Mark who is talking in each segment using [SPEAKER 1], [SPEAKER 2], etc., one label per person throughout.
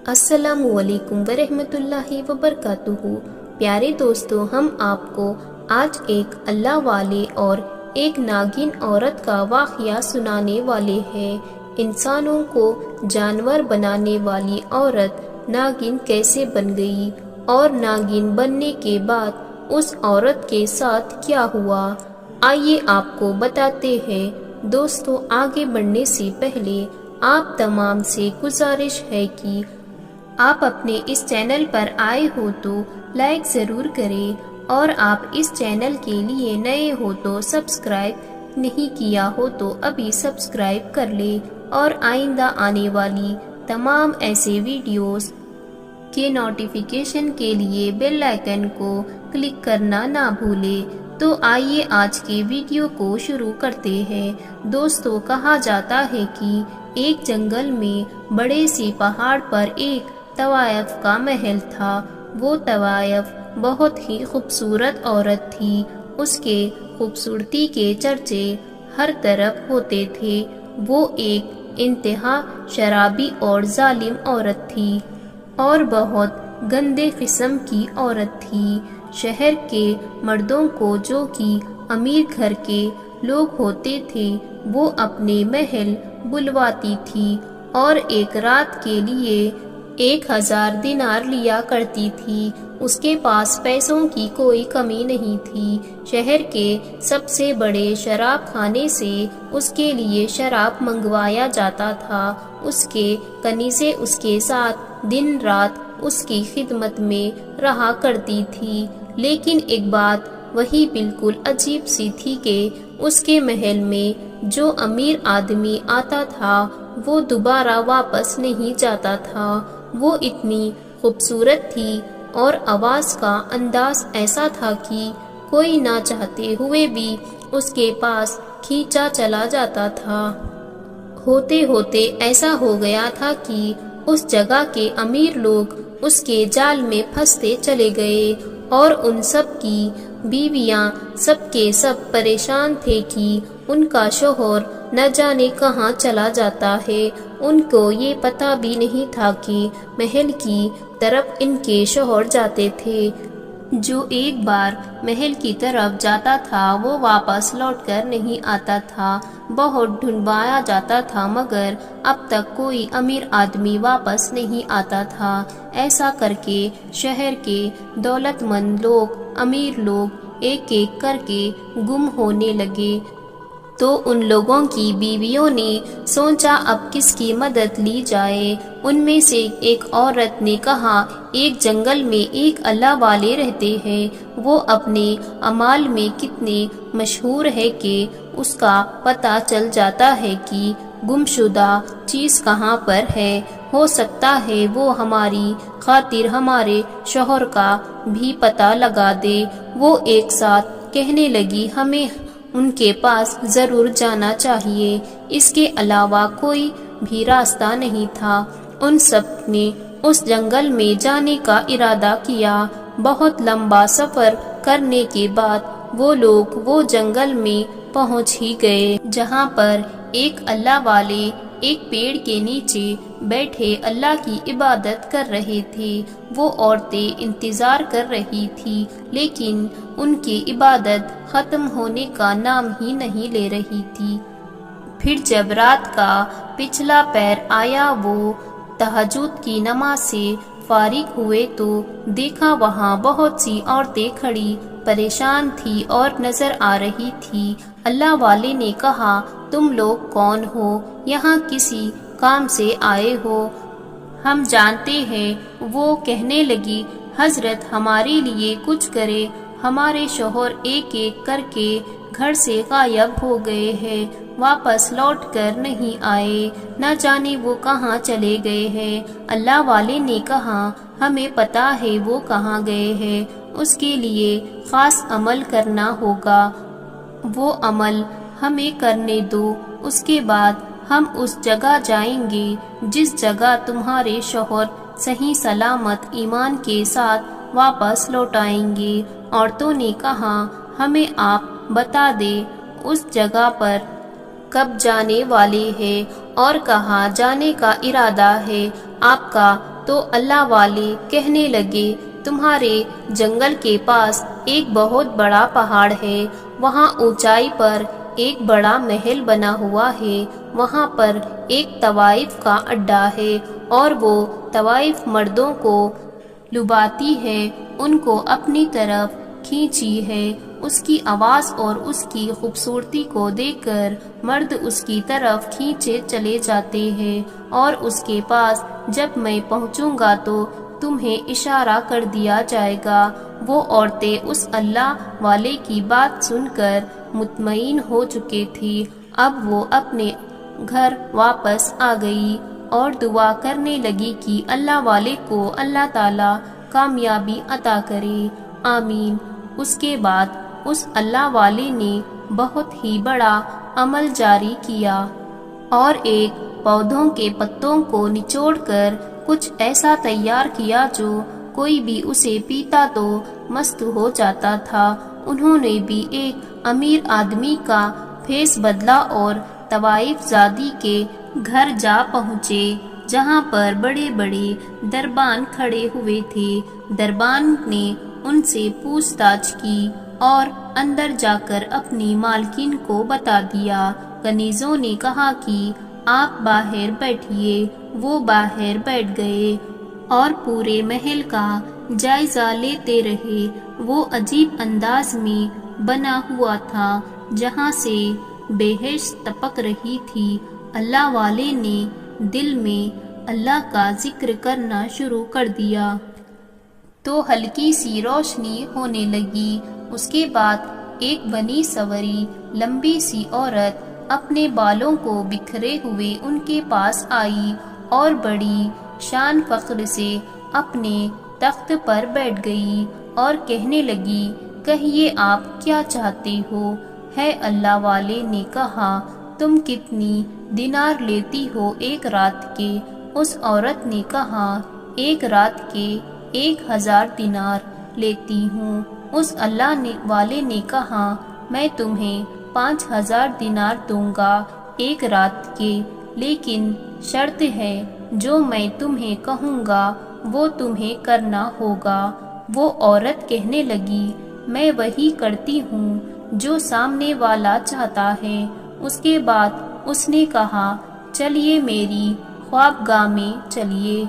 [SPEAKER 1] السلام علیکم ورحمۃ اللہ وبرکاتہ۔ پیارے دوستو، ہم آپ کو آج ایک اللہ والے اور ایک ناگن عورت کا واقعہ سنانے والے ہیں۔ انسانوں کو جانور بنانے والی عورت ناگن کیسے بن گئی اور ناگن بننے کے بعد اس عورت کے ساتھ کیا ہوا، آئیے آپ کو بتاتے ہیں۔ دوستو، آگے بڑھنے سے پہلے آپ تمام سے گزارش ہے کہ آپ اپنے اس چینل پر آئے ہو تو لائک ضرور کریں، اور آپ اس چینل کے لیے نئے ہو تو سبسکرائب نہیں کیا ہو تو ابھی سبسکرائب کر لیں، اور آئندہ آنے والی تمام ایسے ویڈیوز کے نوٹیفیکیشن کے لیے بیل آئیکن کو کلک کرنا نہ بھولیں۔ تو آئیے آج کے ویڈیو کو شروع کرتے ہیں۔ دوستو، کہا جاتا ہے کہ ایک جنگل میں بڑے سے پہاڑ پر ایک طوائف کا محل تھا۔ وہ طوائف بہت ہی خوبصورت عورت تھی۔ اس کے خوبصورتی کے چرچے ہر طرف ہوتے تھے۔ وہ ایک انتہا شرابی اور ظالم عورت تھی، اور بہت گندے قسم کی عورت تھی۔ شہر کے مردوں کو، جو کہ امیر گھر کے لوگ ہوتے تھے، وہ اپنے محل بلواتی تھی اور ایک رات کے لیے 1000 دینار لیا کرتی تھی۔ اس کے پاس پیسوں کی کوئی کمی نہیں تھی۔ شہر کے سب سے بڑے شراب خانے سے اس کے لیے شراب منگوایا جاتا تھا۔ اس کے کنیزیں اس کے ساتھ دن رات اس کی خدمت میں رہا کرتی تھی، لیکن ایک بات وہی بالکل عجیب سی تھی کہ اس کے محل میں جو امیر آدمی آتا تھا وہ دوبارہ واپس نہیں جاتا تھا۔ وہ اتنی خوبصورت تھی اور آواز کا انداز ایسا تھا کہ کوئی نہ چاہتے ہوئے بھی اس کے پاس کھینچا چلا جاتا تھا۔ ہوتے ہوتے ایسا ہو گیا تھا کہ اس جگہ کے امیر لوگ اس کے جال میں پھنستے چلے گئے، اور ان سب کی بیویاں سب کے سب پریشان تھے کہ ان کا شوہر نہ جانے کہاں چلا جاتا ہے۔ ان کو یہ پتہ بھی نہیں تھا کہ محل کی طرف ان کے شوہر جاتے تھے۔ جو ایک بار محل کی طرف جاتا تھا وہ واپس لوٹ کر نہیں آتا تھا۔ بہت ڈھونڈوایا جاتا تھا، مگر اب تک کوئی امیر آدمی واپس نہیں آتا تھا۔ ایسا کر کے شہر کے دولت مند لوگ، امیر لوگ ایک ایک کر کے گم ہونے لگے۔ تو ان لوگوں کی بیویوں نے سوچا اب کس کی مدد لی جائے۔ ان میں سے ایک عورت نے کہا، ایک جنگل میں ایک اللہ والے رہتے ہیں، وہ اپنے اعمال میں کتنے مشہور ہے کہ اس کا پتہ چل جاتا ہے کہ گمشدہ چیز کہاں پر ہے۔ ہو سکتا ہے وہ ہماری خاطر ہمارے شوہر کا بھی پتہ لگا دے۔ وہ ایک ساتھ کہنے لگی، ہمیں ان کے پاس ضرور جانا چاہیے، اس کے علاوہ کوئی بھی راستہ نہیں تھا۔ ان سب نے اس جنگل میں جانے کا ارادہ کیا۔ بہت لمبا سفر کرنے کے بعد وہ لوگ وہ جنگل میں پہنچ ہی گئے، جہاں پر ایک اللہ والے ایک پیڑ کے نیچے بیٹھے اللہ کی عبادت کر رہے تھے۔ وہ عورتیں انتظار کر رہی تھی، لیکن ان کی عبادت ختم ہونے کا نام ہی نہیں لے رہی تھی۔ پھر جب رات کا پچھلا پہر آیا، وہ تہجد کی نماز سے فارغ ہوئے تو دیکھا وہاں بہت سی عورتیں کھڑی پریشان تھی اور نظر آ رہی تھی۔ اللہ والے نے کہا، تم لوگ کون ہو؟ یہاں کسی کام سے آئے ہو؟ ہم جانتے ہیں۔ وہ کہنے لگی، حضرت ہمارے لیے کچھ کرے، ہمارے شوہر ایک ایک کر کے گھر سے غائب ہو گئے ہیں، واپس لوٹ کر نہیں آئے، نہ جانے وہ کہاں چلے گئے ہیں۔ اللہ والے نے کہا، ہمیں پتہ ہے وہ کہاں گئے ہیں، اس کے لیے خاص عمل کرنا ہوگا۔ وہ عمل ہمیں کرنے دو، اس کے بعد ہم اس جگہ جائیں گے جس جگہ تمہارے شوہر صحیح سلامت ایمان کے ساتھ واپس لوٹ آئیں گے۔ عورتوں نے کہا، ہمیں آپ بتا دیں اس جگہ پر کب جانے والے ہیں اور کہاں جانے کا ارادہ ہے۔ آپ کا تو اللہ والے کہنے لگے تمہارے جنگل کے پاس ایک بہت بڑا پہاڑ ہے، وہاں اونچائی پر ایک بڑا محل بنا ہوا ہے، وہاں پر ایک طوائف کا اڈا ہے اور وہ طوائف مردوں کو لباتی ہے، ان کو اپنی طرف کھینچی ہے۔ اس کی آواز اور اس کی خوبصورتی کو دیکھ کر مرد اس کی طرف کھینچے چلے جاتے ہیں، اور اس کے پاس جب میں پہنچوں گا تو تمہیں اشارہ کر دیا جائے گا۔ وہ عورتیں اس اللہ والے کی بات سن کر مطمئن ہو چکی تھی، اب وہ اپنے گھر واپس آ گئی اور دعا کرنے لگی کہ اللہ والے کو اللہ تعالی کامیابی عطا کرے، آمین۔ اس کے بعد اس اللہ والے نے بہت ہی بڑا عمل جاری کیا اور ایک پودوں کے پتوں کو نچوڑ کر کچھ ایسا تیار کیا جو کوئی بھی اسے پیتا تو مست ہو جاتا تھا۔ انہوں نے بھی ایک امیر آدمی کا بھیس بدلا اور طوائف زادی کے گھر جا پہنچے، جہاں پر بڑے بڑے دربان کھڑے ہوئے تھے۔ دربان نے ان سے پوچھ تاچھ کی اور اندر جا کر اپنی مالکن کو بتا دیا۔ کنیزوں نے کہا کہ آپ باہر بیٹھیے۔ وہ باہر بیٹھ گئے اور پورے محل کا جائزہ لیتے رہے۔ وہ عجیب انداز میں بنا ہوا تھا، جہاں سے بہشت ٹپک رہی تھی۔ اللہ والے نے دل میں اللہ کا ذکر کرنا شروع کر دیا تو ہلکی سی روشنی ہونے لگی۔ اس کے بعد ایک بنی سوری لمبی سی عورت اپنے بالوں کو بکھرے ہوئے ان کے پاس آئی اور بڑی شان فخر سے اپنے تخت پر بیٹھ گئی اور کہنے لگی کہیے آپ کیا چاہتے ہو؟ ہے اللہ والے نے کہا تم کتنی دینار لیتی ہو ایک رات کے؟ اس عورت نے کہا ایک رات کے 1000 دینار لیتی ہوں۔ اس اللہ والے نے کہا میں تمہیں 5000 دینار دوں گا ایک رات کے، لیکن شرط ہے جو میں تمہیں کہوں گا وہ تمہیں کرنا ہوگا۔ وہ عورت کہنے لگی میں وہی کرتی ہوں جو سامنے والا چاہتا ہے۔ اس کے بعد اس نے کہا چلیے میری خوابگاہ میں چلیے۔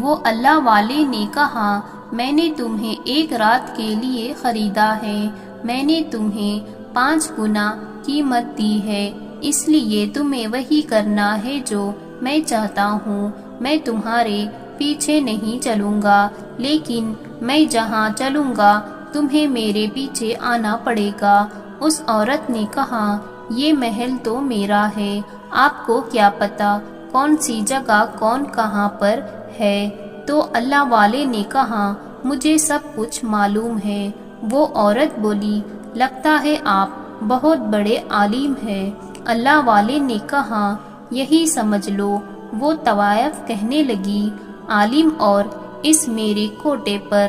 [SPEAKER 1] وہ اللہ والے نے کہا میں نے تمہیں ایک رات کے لیے خریدا ہے، میں نے تمہیں 5 گنا قیمت دی ہے، اس لیے تمہیں وہی کرنا ہے جو میں چاہتا ہوں۔ میں تمہارے پیچھے نہیں چلوں گا، لیکن میں جہاں چلوں گا تمہیں میرے پیچھے آنا پڑے گا۔ اس عورت نے کہا یہ محل تو میرا ہے، آپ کو کیا پتا کون سی جگہ کون کہاں پر ہے؟ تو اللہ والے نے کہا مجھے سب کچھ معلوم ہے۔ وہ عورت بولی لگتا ہے آپ بہت بڑے عالم ہیں۔ اللہ والے نے کہا یہی سمجھ لو۔ وہ طوائف کہنے لگی عالم اور اس میرے کوٹے پر۔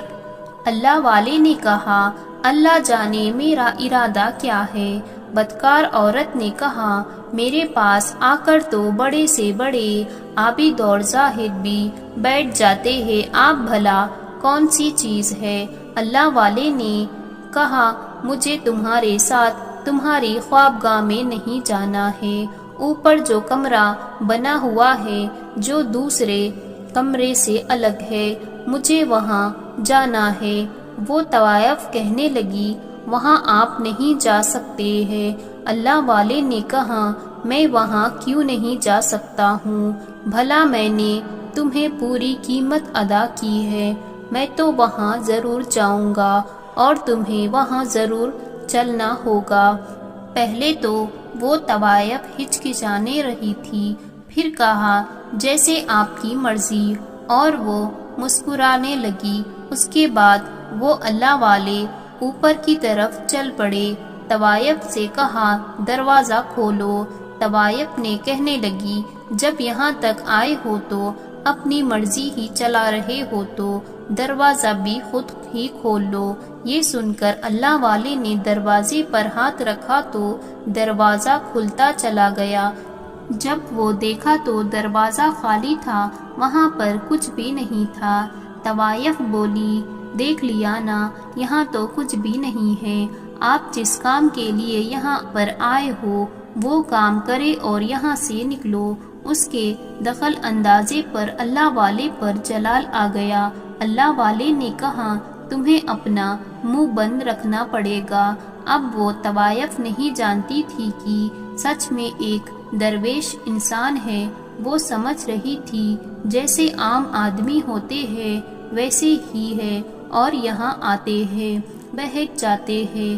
[SPEAKER 1] اللہ والے نے کہا اللہ جانے میرا ارادہ کیا ہے۔ بدکار عورت نے کہا میرے پاس آ کر تو بڑے سے بڑے عابد اور زاہد بھی بیٹھ جاتے ہیں، آپ بھلا کون سی چیز ہے؟ اللہ والے نے کہا مجھے تمہارے ساتھ تمہاری خوابگاہ میں نہیں جانا ہے، اوپر جو کمرہ بنا ہوا ہے جو دوسرے کمرے سے الگ ہے، مجھے وہاں جانا ہے۔ وہ طوائف کہنے لگی وہاں آپ نہیں جا سکتے ہیں۔ اللہ والے نے کہا میں وہاں کیوں نہیں جا سکتا ہوں؟ بھلا میں نے تمہیں پوری قیمت ادا کی ہے، میں تو وہاں ضرور جاؤں گا اور تمہیں وہاں ضرور چلنا ہوگا۔ پہلے تو وہ طوائف ہچکچانے رہی تھی، پھر کہا جیسے آپ کی مرضی، اور وہ مسکرانے لگی۔ اس کے بعد وہ اللہ والے اوپر کی طرف چل پڑے۔ طوائف سے کہا دروازہ کھولو۔ طوائف نے کہنے لگی جب یہاں تک آئے ہو تو اپنی مرضی ہی چلا رہے ہو تو دروازہ بھی خود ہی کھول لو۔ یہ سن کر اللہ والے نے دروازے پر ہاتھ رکھا تو دروازہ کھلتا چلا گیا۔ جب وہ دیکھا تو دروازہ خالی تھا، وہاں پر کچھ بھی نہیں تھا۔ طوائف بولی، دیکھ لیا نا، یہاں تو کچھ بھی نہیں ہے، آپ جس کام کے لیے یہاں پر آئے ہو وہ کام کرے اور یہاں سے نکلو۔ اس کے دخل اندازے پر اللہ والے پر جلال آ گیا۔ اللہ والے نے کہا، تمہیں اپنا منہ بند رکھنا پڑے گا۔ اب وہ طوائف نہیں جانتی تھی کہ سچ میں ایک درویش انسان ہے۔ وہ سمجھ رہی تھی جیسے عام آدمی ہوتے ہیں ویسے ہی ہے، اور یہاں آتے ہیں بہک جاتے ہیں۔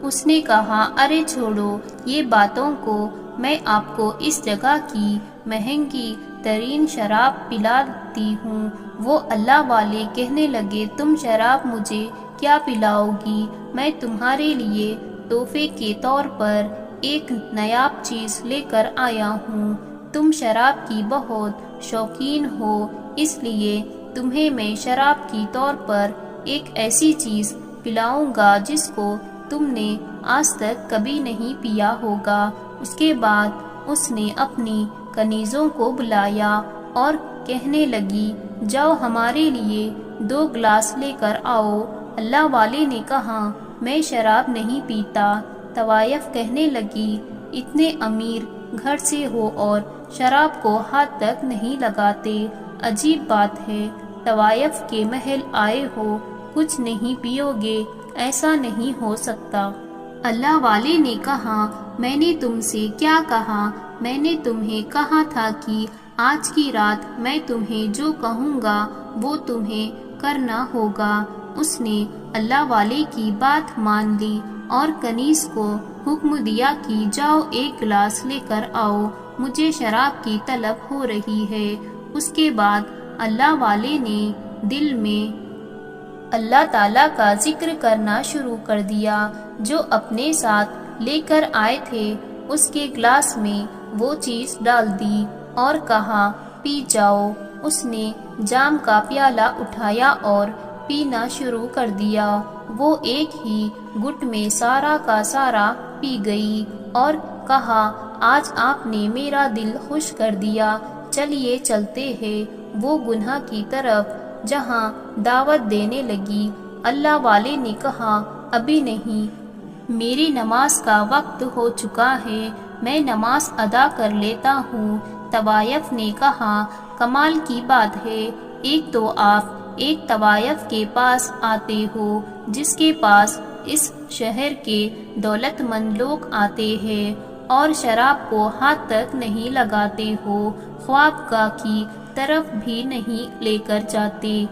[SPEAKER 1] اس نے کہا، ارے چھوڑو یہ باتوں کو، میں آپ کو اس جگہ کی مہنگی ترین شراب پلاتی ہوں۔ وہ اللہ والے کہنے لگے، تم شراب مجھے کیا پلاؤ گی؟ میں تمہارے لیے تحفے کے طور پر ایک نایاب چیز لے کر آیا ہوں۔ تم شراب کی بہت شوقین ہو، اس لیے تمہیں میں شراب کی طور پر ایک ایسی چیز پلاؤں گا جس کو تم نے آج تک کبھی نہیں پیا ہوگا۔ اس کے بعد اس نے اپنی کنیزوں کو بلایا اور کہنے لگی، جاؤ ہمارے لیے 2 گلاس لے کر آؤ۔ اللہ والے نے کہا، میں شراب نہیں پیتا۔ طوائف کہنے لگی، اتنے امیر گھر سے ہو اور شراب کو ہاتھ تک نہیں لگاتے، عجیب بات ہے۔ طوائف کے محل آئے ہو، کچھ نہیں پیو گے؟ ایسا نہیں ہو سکتا۔ اللہ والے نے کہا، میں نے تم سے کیا کہا؟ میں نے تمہیں کہا تھا کہ آج کی رات میں تمہیں جو کہوں گا وہ تمہیں کرنا ہوگا۔ اس نے اللہ والے کی بات مان لی اور کنیز کو حکم دیا کہ جاؤ 1 گلاس لے کر آؤ، مجھے شراب کی طلب ہو رہی ہے۔ اس کے بعد اللہ والے نے دل میں اللہ تعالیٰ کا ذکر کرنا شروع کر دیا جو اپنے ساتھ لے کر آئے تھے۔ اس کے گلاس میں وہ چیز ڈال دی اور کہا، پی جاؤ۔ اس نے جام کا پیالہ اٹھایا اور پینا شروع کر دیا۔ وہ ایک ہی گھٹ میں سارا کا سارا پی گئی اور کہا، آج آپ نے میرا دل خوش کر دیا، چلیے چلتے ہیں وہ گناہ کی طرف جہاں دعوت دینے لگی۔ اللہ والے نے کہا، ابھی نہیں، میری نماز کا وقت ہو چکا ہے، میں نماز ادا کر لیتا ہوں۔ طوائف نے کہا، کمال کی بات ہے، ایک تو آپ ایک طوائف کے پاس آتے ہو جس کے پاس اس شہر کے دولت مند لوگ آتے ہیں، اور شراب کو ہاتھ تک نہیں لگاتے ہو، خوابگاہ کی طرف بھی نہیں لے کر جاتے۔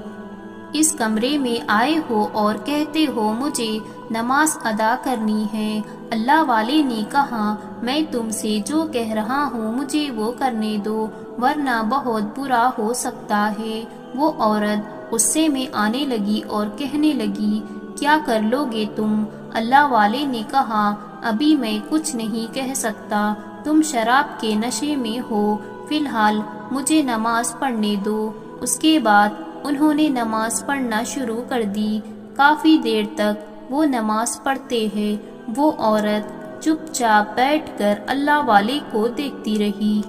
[SPEAKER 1] اس کمرے میں آئے ہو اور کہتے ہو مجھے نماز ادا کرنی ہے۔ اللہ والے نے کہا، میں تم سے جو کہہ رہا ہوں مجھے وہ کرنے دو، ورنہ بہت برا ہو سکتا ہے۔ وہ عورت غصے میں آنے لگی اور کہنے لگی، کیا کر لو گے تم؟ اللہ والے نے کہا، ابھی میں کچھ نہیں کہہ سکتا، تم شراب کے نشے میں ہو، فی الحال مجھے نماز پڑھنے دو۔ اس کے بعد انہوں نے نماز پڑھنا شروع کر دی۔ کافی دیر تک وہ نماز پڑھتے ہیں۔ وہ عورت چپ چاپ بیٹھ کر اللہ والے کو دیکھتی رہی۔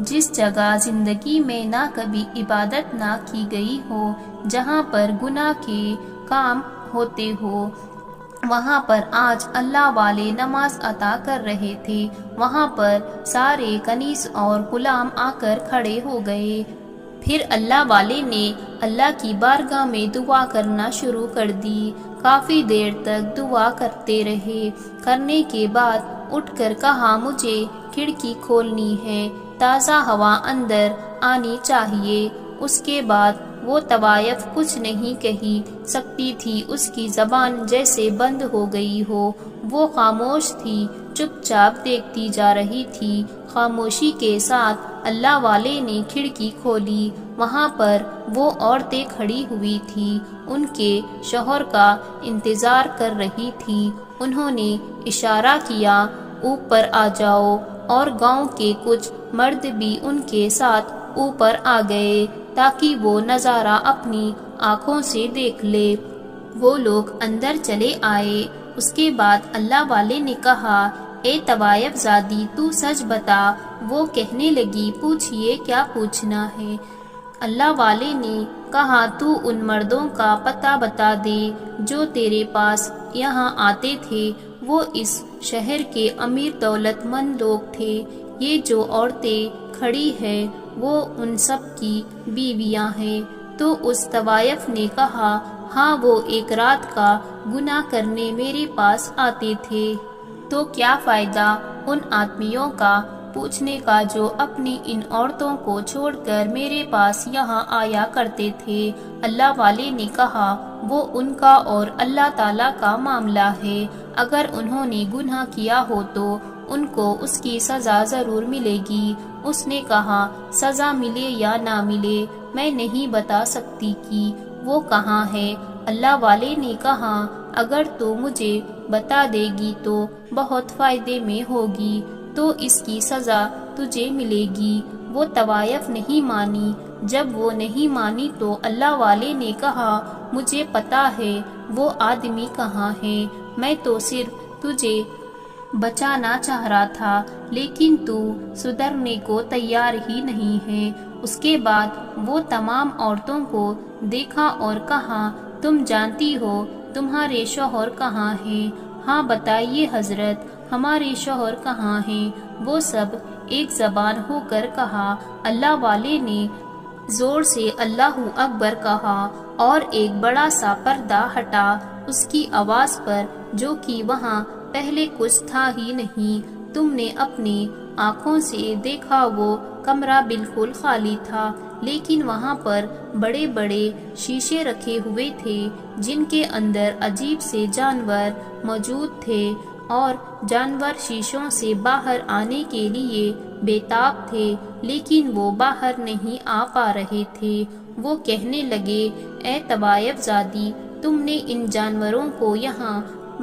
[SPEAKER 1] جس جگہ زندگی میں نہ کبھی عبادت نہ کی گئی ہو، جہاں پر گناہ کے کام ہوتے ہو، وہاں پر آج اللہ والے نماز ادا کر رہے تھے۔ وہاں پر سارے کنیز اور غلام آ کر کھڑے ہو گئے۔ پھر اللہ والے نے اللہ کی بارگاہ میں دعا کرنا شروع کر دی۔ کافی دیر تک دعا کرتے رہے۔ کرنے کے بعد اٹھ کر کہا، مجھے کھڑکی کھولنی ہے، تازہ ہوا اندر آنی چاہیے۔ اس کے بعد وہ طوائف کچھ نہیں کہی سکتی تھی، اس کی زبان جیسے بند ہو گئی ہو۔ وہ خاموش تھی، چپ چاپ دیکھتی جا رہی تھی۔ خاموشی کے ساتھ اللہ والے نے کھڑکی کھولی۔ وہاں پر وہ عورتیں کھڑی ہوئی تھی، ان کے شوہر کا انتظار کر رہی تھی۔ انہوں نے اشارہ کیا، اوپر آ جاؤ، اور گاؤں کے کچھ مرد بھی ان کے ساتھ اوپر آ گئے تاکہ وہ نظارہ اپنی آنکھوں سے دیکھ لے۔ وہ لوگ اندر چلے آئے۔ اس کے بعد اللہ والے نے کہا، اے طوائف زادی، تو سچ بتا، وہ کہنے لگی پوچھئے کیا پوچھنا ہے؟ اللہ والے نے کہا تو ان مردوں کا پتہ بتا دے جو تیرے پاس یہاں آتے تھے، وہ اس شہر کے امیر دولت مند لوگ تھے۔ یہ جو عورتیں کھڑی ہیں وہ ان سب کی بیویاں ہیں۔ تو اس طوائف نے کہا ہاں وہ ایک رات کا گناہ کرنے میرے پاس آتے تھے، تو کیا فائدہ ان آدمیوں کا پوچھنے کا جو اپنی ان عورتوں کو چھوڑ کر میرے پاس یہاں آیا کرتے تھے۔ اللہ والے نے کہا وہ ان کا اور اللہ تعالیٰ کا معاملہ ہے، اگر انہوں نے گناہ کیا ہو تو ان کو اس کی سزا ضرور ملے گی۔ اس نے کہا سزا ملے یا نہ ملے میں نہیں بتا سکتی کہ وہ کہاں ہے۔ اللہ والے نے کہا اگر تو مجھے بتا دے گی تو بہت فائدے میں ہوگی، تو اس کی سزا تجھے ملے گی۔ وہ طوائف نہیں مانی۔ جب وہ نہیں مانی تو اللہ والے نے کہا مجھے پتا ہے وہ آدمی کہاں ہے، میں تو صرف تجھے بچانا چاہ رہا تھا، لیکن تو سدھرنے کو تیار ہی نہیں ہے۔ اس کے بعد وہ تمام عورتوں کو دیکھا اور کہا تم جانتی ہو تمہارے شوہر کہاں ہیں؟ ہاں بتائیے حضرت ہمارے شوہر کہاں ہیں؟ وہ سب ایک زبان ہو کر کہا۔ اللہ والے نے زور سے اللہ اکبر کہا اور ایک بڑا سا پردہ ہٹا اس کی آواز پر، جو کہ وہاں پہلے کچھ تھا ہی نہیں۔ تم نے اپنی آنکھوں سے دیکھا وہ کمرہ بالکل خالی تھا، لیکن وہاں پر بڑے بڑے شیشے رکھے ہوئے تھے جن کے اندر عجیب سے جانور موجود تھے، اور جانور شیشوں سے باہر آنے کے لیے بے تاب تھے، لیکن وہ باہر نہیں آ پا رہے تھے۔ وہ کہنے لگے اے طوائف زادی تم نے ان جانوروں کو یہاں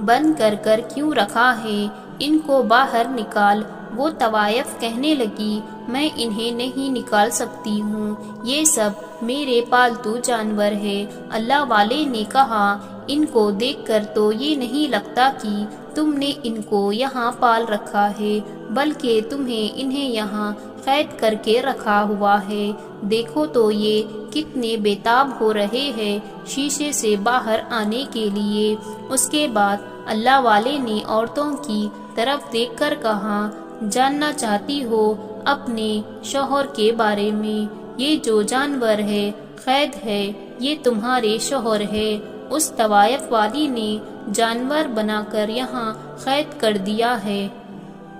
[SPEAKER 1] بند کر کر کیوں رکھا ہے؟ ان کو باہر نکال۔ وہ طوائف کہنے لگی میں انہیں نہیں نکال سکتی ہوں، یہ سب میرے پالتو جانور ہیں۔ اللہ والے نے کہا ان کو دیکھ کر تو یہ نہیں لگتا کہ تم نے ان کو یہاں پال رکھا ہے، بلکہ تمہیں انہیں یہاں قید کر کے رکھا ہوا ہے۔ دیکھو تو یہ کتنے بے تاب ہو رہے ہیں شیشے سے باہر آنے کے لیے۔ اس کے بعد اللہ والے نے عورتوں کی طرف دیکھ کر کہا جاننا چاہتی ہو اپنے شوہر کے بارے میں؟ یہ جو جانور ہے قید ہے یہ تمہارے شوہر ہے۔ اس طوائف والی نے جانور بنا کر یہاں قید کر دیا ہے۔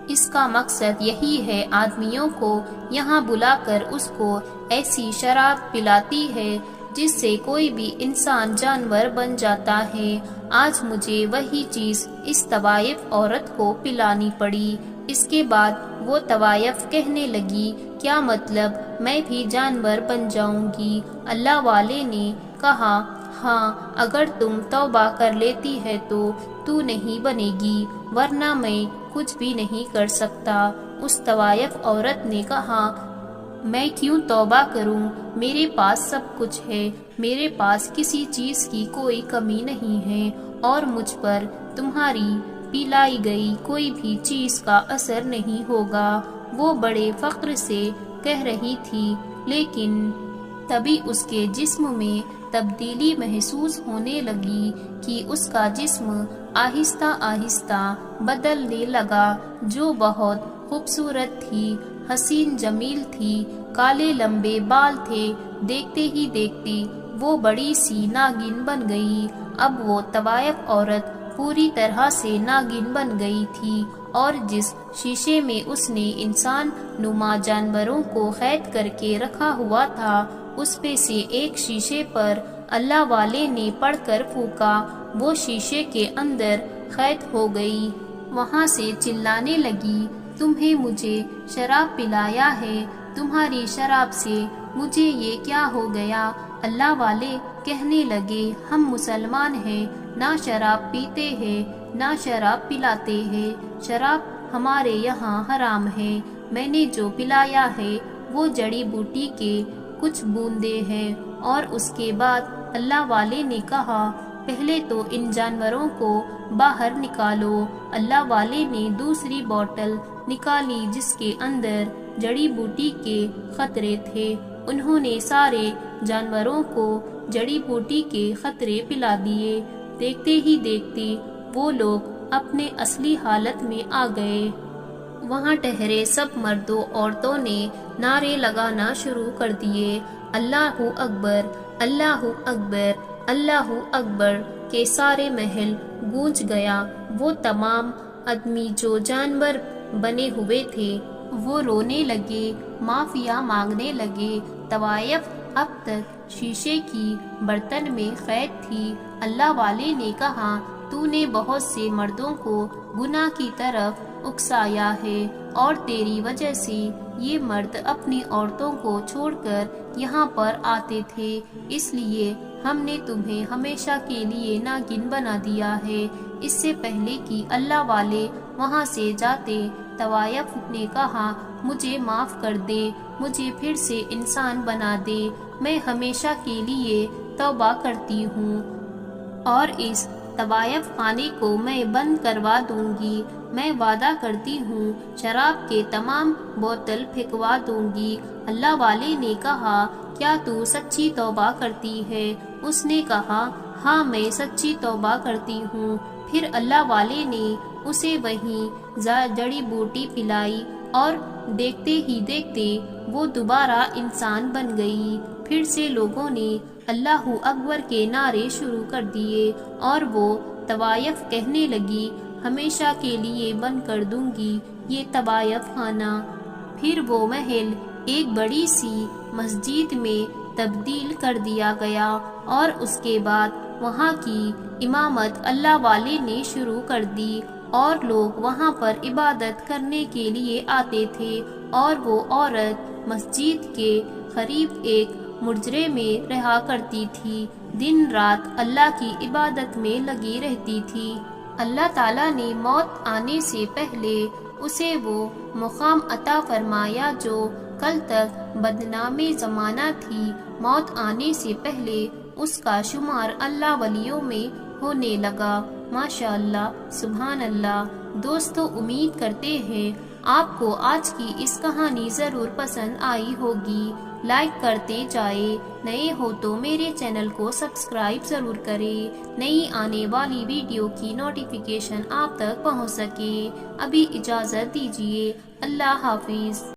[SPEAKER 1] اس کا مقصد یہی ہے آدمیوں کو یہاں بلا کر اس کو ایسی شراب پلاتی ہے جس سے کوئی بھی انسان جانور بن جاتا ہے۔ آج مجھے وہی چیز اس طوائف عورت کو پلانی پڑی۔ اس کے بعد وہ طوائف کہنے لگی کیا مطلب میں بھی جانور بن جاؤں گی؟ اللہ والے نے کہا ہاں اگر تم توبہ کر لیتی ہے تو نہیں بنے گی، ورنہ میں کچھ بھی نہیں کر سکتا۔ اس طوائف عورت نے کہا میں کیوں توبہ کروں؟ میرے پاس سب کچھ ہے، میرے پاس کسی چیز کی کوئی کمی نہیں ہے، اور مجھ پر تمہاری پلائی گئی کوئی بھی چیز کا اثر نہیں ہوگا۔ وہ بڑے فخر سے کہہ رہی تھی، لیکن تبھی اس کے جسم میں تبدیلی محسوس ہونے لگی کہ اس کا جسم آہستہ آہستہ بدلنے لگا، جو بہت خوبصورت تھی، حسین جمیل تھی، کالے لمبے بال تھے۔ دیکھتے ہی دیکھتے وہ بڑی سی ناگن بن گئی۔ اب وہ طوائف عورت پوری طرح سے ناگن بن گئی تھی، اور جس شیشے میں اس نے انسان نما جانوروں کو قید کر کے رکھا ہوا تھا، اس میں سے ایک شیشے پر اللہ والے نے پڑھ کر پھونکا، وہ شیشے کے اندر قید ہو گئی۔ وہاں سے چلانے لگی تمہیں مجھے شراب پلایا ہے، تمہاری شراب سے مجھے یہ کیا ہو گیا؟ اللہ والے کہنے لگے ہم مسلمان ہیں، نہ شراب پیتے ہیں نہ شراب پلاتے ہیں، شراب ہمارے یہاں حرام ہے۔ میں نے جو پلایا ہے وہ جڑی بوٹی کے کچھ بوندے ہیں۔ اور اس کے بعد اللہ والے نے کہا پہلے تو ان جانوروں کو باہر نکالو۔ اللہ والے نے دوسری بوتل نکالی جس کے اندر جڑی بوٹی کے خطرے تھے۔ انہوں نے سارے جانوروں کو جڑی بوٹی کے خطرے پلا دیے۔ دیکھتے ہی دیکھتے وہ لوگ اپنے اصلی حالت میں آ گئے۔ وہاں ٹھہرے سب مردوں عورتوں نے نعرے لگانا شروع کر دیے، اللہ اکبر، اللہ اکبر، اللہ اکبر کے سارے محل گونج گیا۔ وہ تمام آدمی جو جانور بنے ہوئے تھے وہ رونے لگے، معافیا مانگنے لگے۔ طوائف اب تک شیشے کی برتن میں قید تھی۔ اللہ والے نے کہا، تو نے بہت سے مردوں کو گناہ کی طرف اکسایا ہے اور تیری وجہ سے یہ مرد اپنی عورتوں کو چھوڑ کر یہاں پر آتے تھے، اس لیے ہم نے تمہیں ہمیشہ کے لیے ناگن بنا دیا ہے۔ اس سے پہلے کہ اللہ والے وہاں سے جاتے، طوائف نے کہا، مجھے معاف کر دے، مجھے پھر سے انسان بنا دے، میں ہمیشہ کے لیے توبہ کرتی ہوں اور اس طوائف خانے کو میں بند کروا دوں گی۔ میں وعدہ کرتی ہوں شراب کے تمام بوتل پھینکوا دوں گی۔ اللہ والے نے کہا، کیا تو سچی توبہ کرتی ہے؟ اس نے کہا، ہاں میں سچی توبہ کرتی ہوں۔ پھر اللہ والے نے اسے وہیں جڑی بوٹی پلائی اور دیکھتے ہی دیکھتے وہ دوبارہ انسان بن گئی۔ پھر سے لوگوں نے اللہ اکبر کے نعرے شروع کر دیے اور وہ طوائف کہنے لگی، ہمیشہ کے لیے بند کر دوں گی یہ طوائف خانہ۔ پھر وہ محل ایک بڑی سی مسجد میں تبدیل کر دیا گیا اور اس کے بعد وہاں کی امامت اللہ والے نے شروع کر دی اور لوگ وہاں پر عبادت کرنے کے لیے آتے تھے، اور وہ عورت مسجد کے قریب ایک مجرے میں رہا کرتی تھی، دن رات اللہ کی عبادت میں لگی رہتی تھی۔ اللہ تعالیٰ نے موت آنے سے پہلے اسے وہ مقام عطا فرمایا جو کل تک بدنام زمانہ تھی۔ موت آنے سے پہلے اس کا شمار اللہ ولیوں میں ہونے لگا۔ ماشاء اللہ، سبحان اللہ۔ دوستو، امید کرتے ہیں آپ کو آج کی اس کہانی ضرور پسند آئی ہوگی۔ لائک کرتے جائے، نئے ہو تو میرے چینل کو سبسکرائب ضرور کریں، نئی آنے والی ویڈیو کی نوٹیفیکیشن آپ تک پہنچ سکے۔ ابھی اجازت دیجیے، اللہ حافظ۔